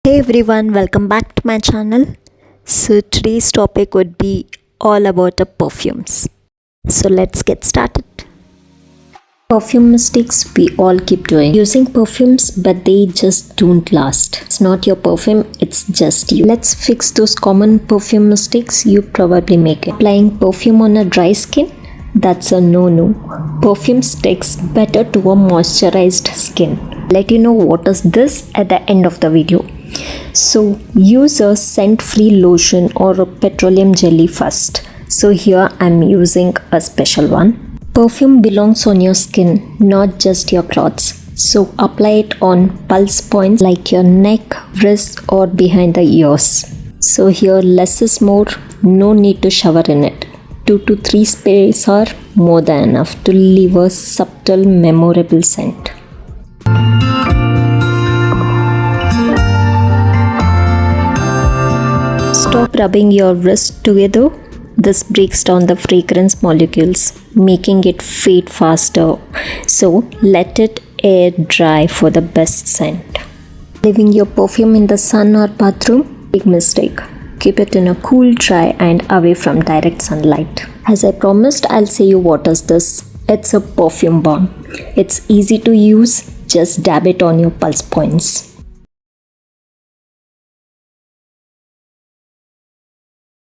Hey everyone, welcome back to my channel. So today's topic would be all about the perfumes. So let's get started. Perfume mistakes we all keep doing. Using perfumes but they just don't last. It's not your perfume, it's just you. Let's fix those common perfume mistakes you probably make. Applying perfume on a dry skin? That's a no-no. Perfume sticks better to a moisturized skin. Let you know what is this at the end of the video. So use a scent-free lotion or a petroleum jelly first. So here I'm using a special one. Perfume belongs on your skin, not just your clothes. So apply it on pulse points like your neck, wrist or behind the ears. So here less is more, no need to shower in it. 2 to 3 sprays are more than enough to leave a subtle, memorable scent. Stop rubbing your wrist together. This breaks down the fragrance molecules, making it fade faster. So let it air dry for the best scent. Leaving your perfume in the sun or bathroom? Big mistake. Keep it in a cool, dry and away from direct sunlight. As I promised, I'll say you what is this. It's a perfume bomb. It's easy to use. Just dab it on your pulse points.